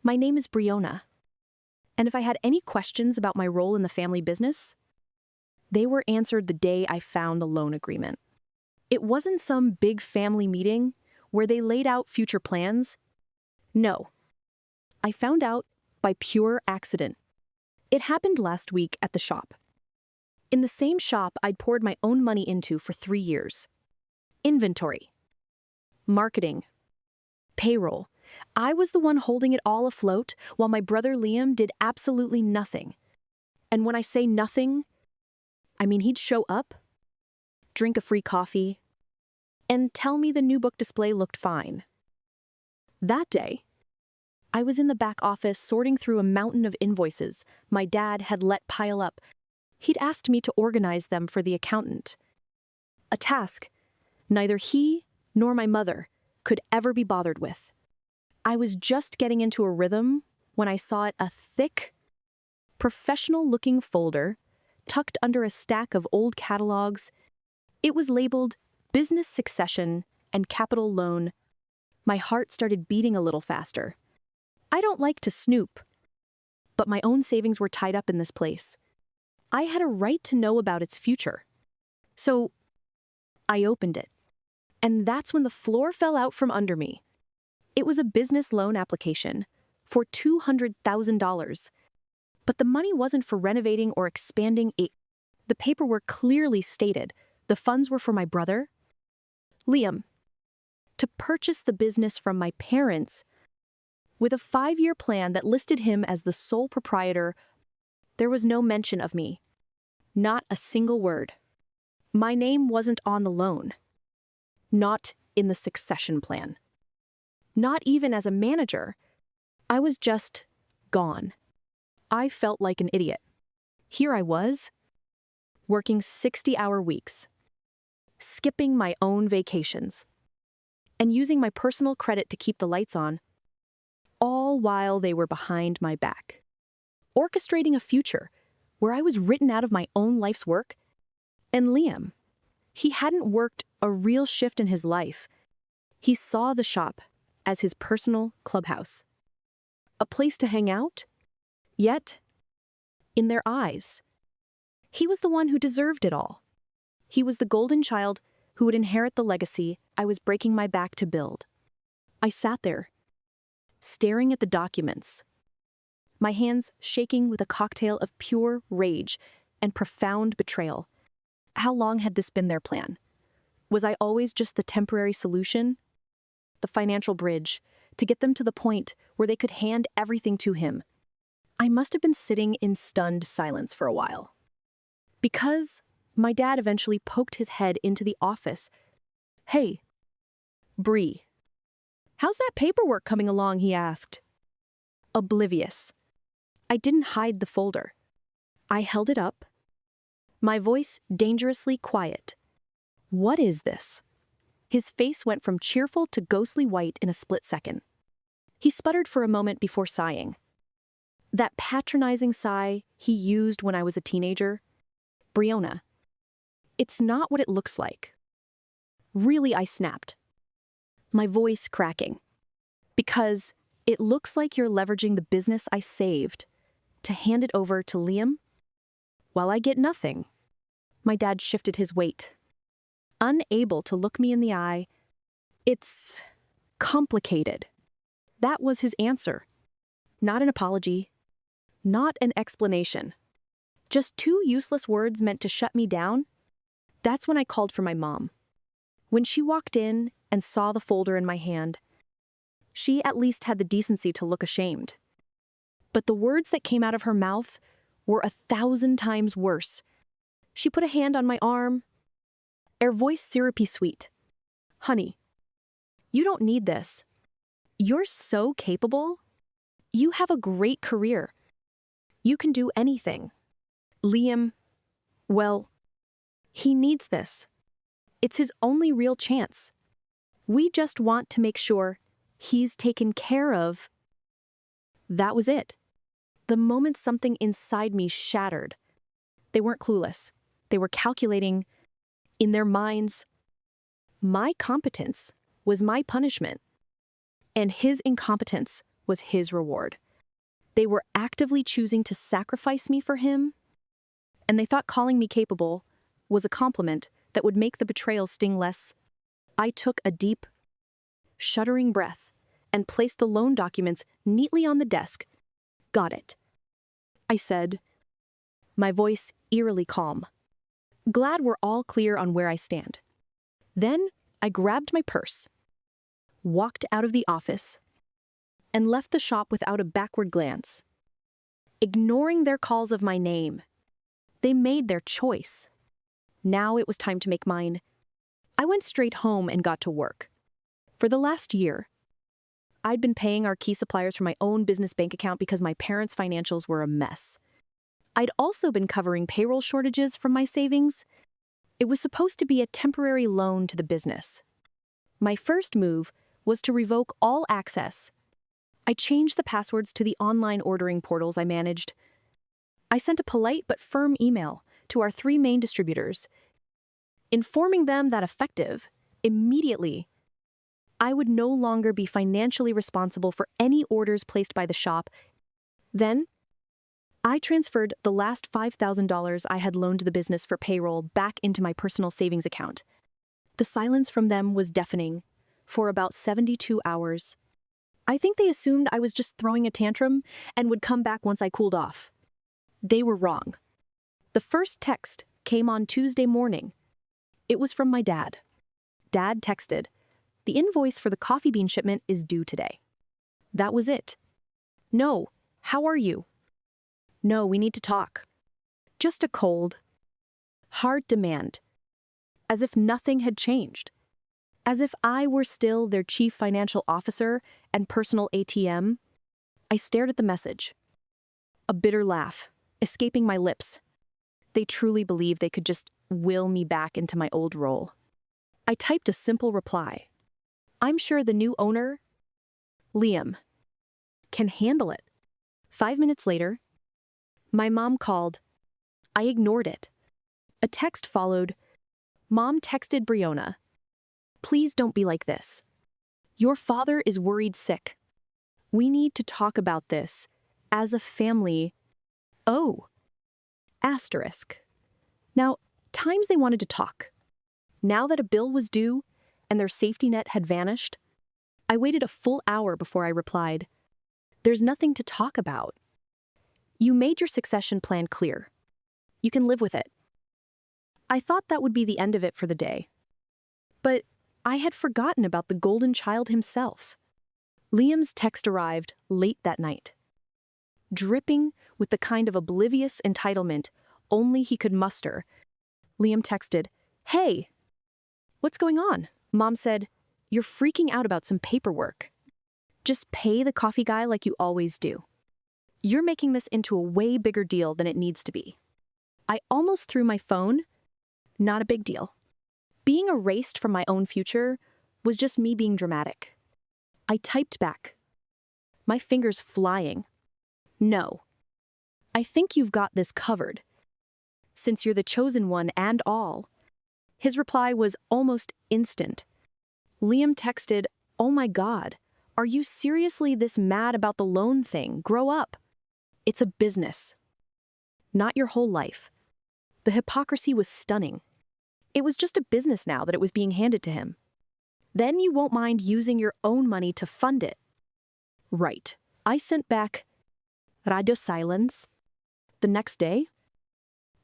My name is Briona, and if I had any questions about my role in the family business, they were answered the day I found the loan agreement. It wasn't some big family meeting where they laid out future plans. No, I found out by pure accident. It happened last week at the shop. In the same shop I'd poured my own money into for 3 years. Inventory, marketing, payroll. I was the one holding it all afloat while my brother Liam did absolutely nothing. And when I say nothing, I mean he'd show up, drink a free coffee, and tell me the new book display looked fine. That day, I was in the back office sorting through a mountain of invoices my dad had let pile up. He'd asked me to organize them for the accountant. A task neither he nor my mother could ever be bothered with. I was just getting into a rhythm when I saw a thick, professional-looking folder tucked under a stack of old catalogs. It was labeled Business Succession and Capital Loan. My heart started beating a little faster. I don't like to snoop, but my own savings were tied up in this place. I had a right to know about its future. So I opened it, and that's when the floor fell out from under me. It was a business loan application for $200,000, but the money wasn't for renovating or expanding it. The paperwork clearly stated the funds were for my brother, Liam, to purchase the business from my parents with a 5-year plan that listed him as the sole proprietor. There was no mention of me. Not a single word. My name wasn't on the loan. Not in the succession plan. Not even as a manager. I was just gone. I felt like an idiot. Here I was, working 60-hour weeks, skipping my own vacations, and using my personal credit to keep the lights on, all while they were behind my back. Orchestrating a future where I was written out of my own life's work. And Liam, he hadn't worked a real shift in his life. He saw the shop as his personal clubhouse. A place to hang out? Yet, in their eyes, he was the one who deserved it all. He was the golden child who would inherit the legacy I was breaking my back to build. I sat there, staring at the documents, my hands shaking with a cocktail of pure rage and profound betrayal. How long had this been their plan? Was I always just the temporary solution? The financial bridge to get them to the point where they could hand everything to him? I must have been sitting in stunned silence for a while. Because my dad eventually poked his head into the office. "Hey, Bree, how's that paperwork coming along?" he asked. Oblivious. I didn't hide the folder. I held it up, my voice dangerously quiet. "What is this?" His face went from cheerful to ghostly white in a split second. He sputtered for a moment before sighing. That patronizing sigh he used when I was a teenager. "Briona, it's not what it looks like." "Really?" I snapped, my voice cracking. "Because it looks like you're leveraging the business I saved to hand it over to Liam, while I get nothing." My dad shifted his weight, unable to look me in the eye. "It's complicated." That was his answer. Not an apology, not an explanation. Just 2 useless words meant to shut me down. That's when I called for my mom. When she walked in and saw the folder in my hand, she at least had the decency to look ashamed. But the words that came out of her mouth were 1,000 times worse. She put a hand on my arm, her voice syrupy sweet. "Honey, you don't need this. You're so capable. You have a great career. You can do anything. Liam, well, he needs this. It's his only real chance. We just want to make sure he's taken care of." That was it. The moment something inside me shattered. They weren't clueless. They were calculating. In their minds, my competence was my punishment, and his incompetence was his reward. They were actively choosing to sacrifice me for him, and they thought calling me capable was a compliment that would make the betrayal sting less. I took a deep, shuddering breath and placed the loan documents neatly on the desk. "Got it," I said, my voice eerily calm. Glad we're all clear on where I stand. Then I grabbed my purse, walked out of the office, and left the shop without a backward glance. Ignoring their calls of my name, they made their choice. Now it was time to make mine. I went straight home and got to work. For the last year, I'd been paying our key suppliers from my own business bank account because my parents' financials were a mess. I'd also been covering payroll shortages from my savings. It was supposed to be a temporary loan to the business. My first move was to revoke all access. I changed the passwords to the online ordering portals I managed. I sent a polite but firm email to our 3 main distributors, informing them that effective immediately, I would no longer be financially responsible for any orders placed by the shop. Then, I transferred the last $5,000 I had loaned the business for payroll back into my personal savings account. The silence from them was deafening for about 72 hours. I think they assumed I was just throwing a tantrum and would come back once I cooled off. They were wrong. The first text came on Tuesday morning. It was from my dad. Dad texted, "The invoice for the coffee bean shipment is due today." That was it. "No, how are you?" "No, we need to talk." Just a cold, hard demand. As if nothing had changed. As if I were still their chief financial officer and personal ATM. I stared at the message. A bitter laugh escaping my lips. They truly believed they could just will me back into my old role. I typed a simple reply. "I'm sure the new owner, Liam, can handle it." 5 minutes later, my mom called. I ignored it. A text followed. Mom texted Brianna, "Please don't be like this. Your father is worried sick. We need to talk about this as a family." Oh. Asterisk. Now, times they wanted to talk. Now that a bill was due and their safety net had vanished, I waited a full hour before I replied. "There's nothing to talk about. You made your succession plan clear. You can live with it." I thought that would be the end of it for the day. But I had forgotten about the golden child himself. Liam's text arrived late that night. Dripping with the kind of oblivious entitlement only he could muster, Liam texted, "Hey, what's going on?" Mom said, "You're freaking out about some paperwork. Just pay the coffee guy like you always do. You're making this into a way bigger deal than it needs to be." I almost threw my phone. Not a big deal. Being erased from my own future was just me being dramatic. I typed back, my fingers flying. "No. I think you've got this covered. Since you're the chosen one and all." His reply was almost instant. Liam texted, "Oh my God, are you seriously this mad about the loan thing? Grow up. It's a business. Not your whole life." The hypocrisy was stunning. It was just a business now that it was being handed to him. Then you won't mind using your own money to fund it. Right. I sent back radio silence. The next day,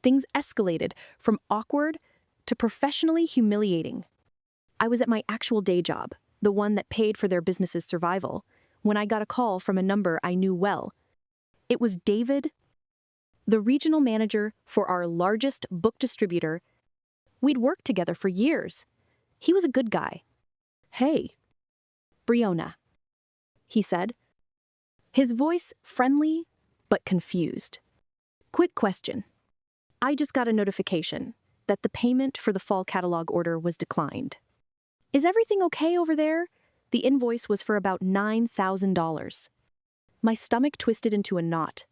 things escalated from awkward to professionally humiliating. I was at my actual day job, the one that paid for their business's survival, when I got a call from a number I knew well. It was David, the regional manager for our largest book distributor. We'd worked together for years. He was a good guy. "Hey, Brianna," he said. His voice friendly but confused. "Quick question. I just got a notification that the payment for the fall catalog order was declined. Is everything okay over there? The invoice was for about $9,000. My stomach twisted into a knot.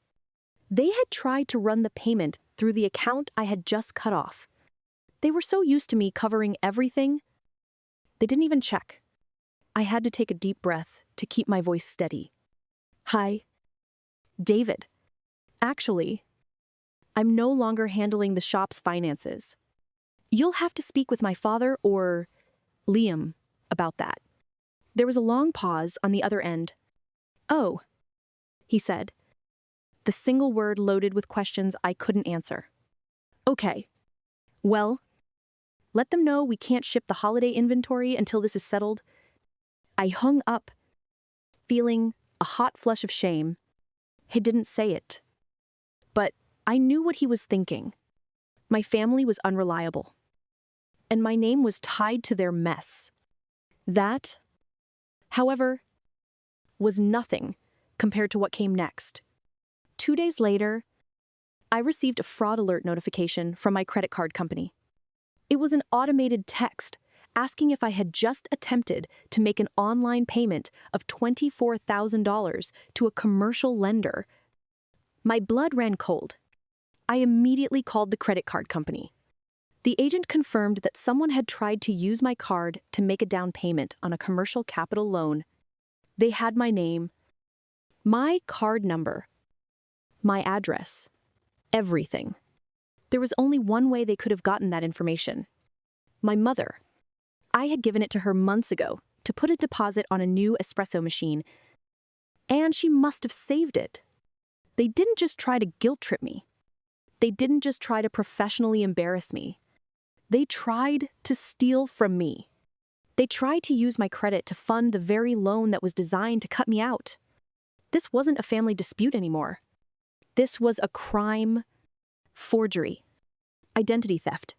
They had tried to run the payment through the account I had just cut off. They were so used to me covering everything, they didn't even check. I had to take a deep breath to keep my voice steady. Hi, David. Actually, I'm no longer handling the shop's finances. You'll have to speak with my father or Liam about that. There was a long pause on the other end. Oh, he said, the single word loaded with questions I couldn't answer. Okay. Well, let them know we can't ship the holiday inventory until this is settled. I hung up, feeling a hot flush of shame. He didn't say it. But I knew what he was thinking. My family was unreliable. And my name was tied to their mess. That, however, was nothing compared to what came next. 2 days later, I received a fraud alert notification from my credit card company. It was an automated text asking if I had just attempted to make an online payment of $24,000 to a commercial lender. My blood ran cold. I immediately called the credit card company. The agent confirmed that someone had tried to use my card to make a down payment on a commercial capital loan. They had my name, my card number, my address, everything. There was only one way they could have gotten that information. My mother. I had given it to her months ago to put a deposit on a new espresso machine, and she must have saved it. They didn't just try to guilt trip me. They didn't just try to professionally embarrass me. They tried to steal from me. They tried to use my credit to fund the very loan that was designed to cut me out. This wasn't a family dispute anymore. This was a crime, forgery, identity theft.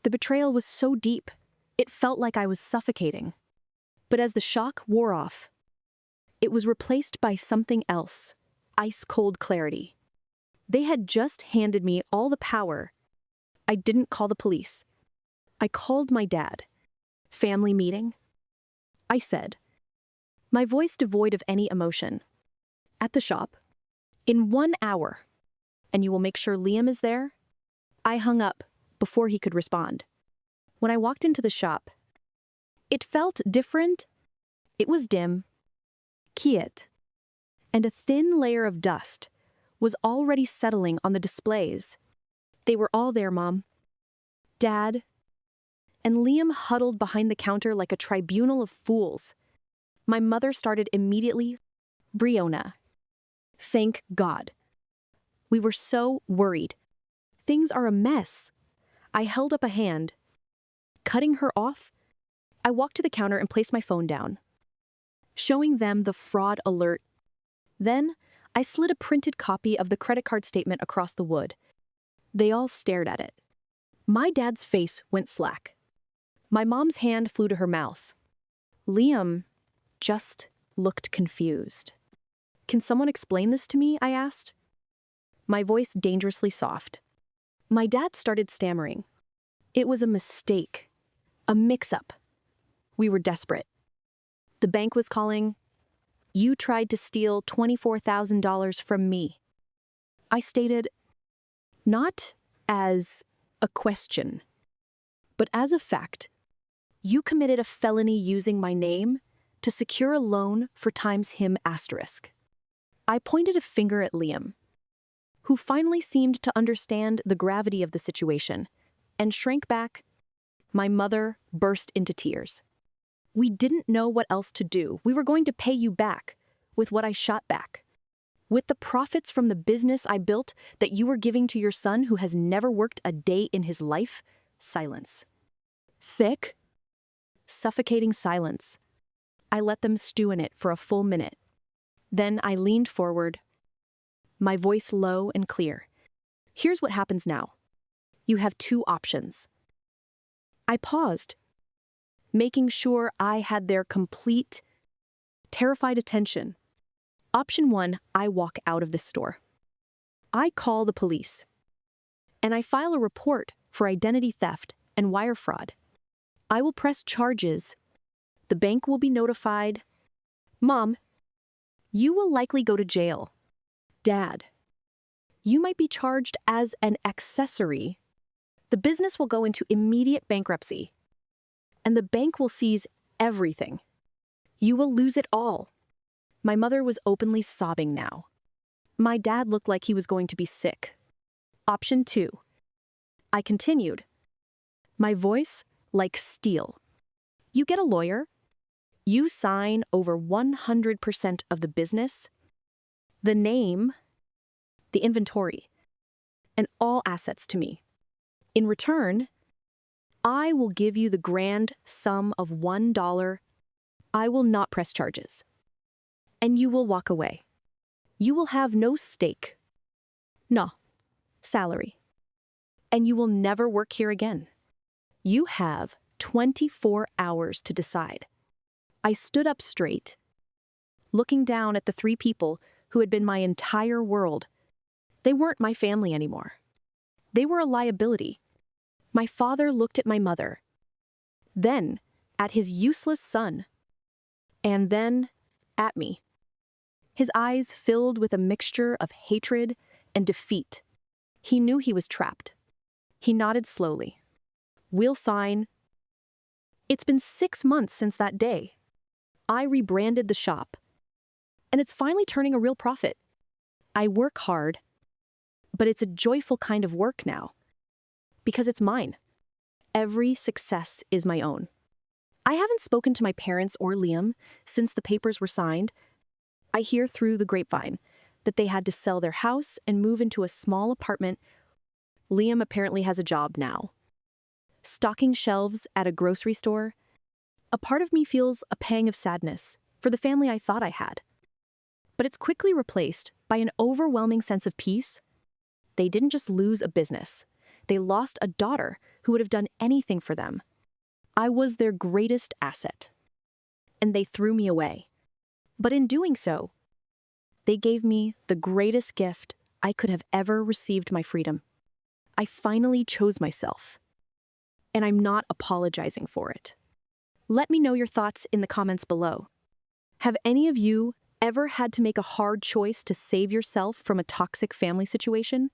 The betrayal was so deep, it felt like I was suffocating. But as the shock wore off, it was replaced by something else, ice-cold clarity. They had just handed me all the power. I didn't call the police. I called my dad. Family meeting? I said, my voice devoid of any emotion. At the shop, in 1 hour, and you will make sure Liam is there? I hung up before he could respond. When I walked into the shop, it felt different. It was dim, quiet, and a thin layer of dust was already settling on the displays. They were all there, Mom, Dad, and Liam huddled behind the counter like a tribunal of fools. My mother started immediately. Briona. Thank God. We were so worried. Things are a mess. I held up a hand. Cutting her off, I walked to the counter and placed my phone down, showing them the fraud alert. Then, I slid a printed copy of the credit card statement across the wood. They all stared at it. My dad's face went slack. My mom's hand flew to her mouth. Liam just looked confused. Can someone explain this to me? I asked. My voice dangerously soft. My dad started stammering. It was a mistake. A mix-up. We were desperate. The bank was calling. You tried to steal $24,000 from me. I stated, not as a question, but as a fact. You committed a felony using my name to secure a loan for times him asterisk. I pointed a finger at Liam, who finally seemed to understand the gravity of the situation, and shrank back. My mother burst into tears. We didn't know what else to do. We were going to pay you back with what I shot back. With the profits from the business I built that you were giving to your son who has never worked a day in his life. Silence. Thick, suffocating silence. I let them stew in it for a full minute. Then I leaned forward, my voice low and clear. Here's what happens now. You have 2 options. I paused, making sure I had their complete, terrified attention. Option 1, I walk out of this store. I call the police. And I file a report for identity theft and wire fraud. I will press charges. The bank will be notified. Mom, you will likely go to jail. Dad, you might be charged as an accessory. The business will go into immediate bankruptcy, and the bank will seize everything. You will lose it all. My mother was openly sobbing now. My dad looked like he was going to be sick. Option 2. I continued. My voice like steel. You get a lawyer. You sign over 100% of the business, the name, the inventory, and all assets to me. In return, I will give you the grand sum of $1. I will not press charges. And you will walk away. You will have no stake. No, salary. And you will never work here again. You have 24 hours to decide. I stood up straight, looking down at the 3 people who had been my entire world. They weren't my family anymore. They were a liability. My father looked at my mother, then at his useless son, and then at me. His eyes filled with a mixture of hatred and defeat. He knew he was trapped. He nodded slowly. We'll sign. It's been 6 months since that day. I rebranded the shop, and it's finally turning a real profit. I work hard, but it's a joyful kind of work now, because it's mine. Every success is my own. I haven't spoken to my parents or Liam since the papers were signed. I hear through the grapevine that they had to sell their house and move into a small apartment. Liam apparently has a job now. Stocking shelves at a grocery store. A part of me feels a pang of sadness for the family I thought I had. But it's quickly replaced by an overwhelming sense of peace. They didn't just lose a business. They lost a daughter who would have done anything for them. I was their greatest asset. And they threw me away. But in doing so, they gave me the greatest gift I could have ever received: my freedom. I finally chose myself. And I'm not apologizing for it. Let me know your thoughts in the comments below. Have any of you ever had to make a hard choice to save yourself from a toxic family situation?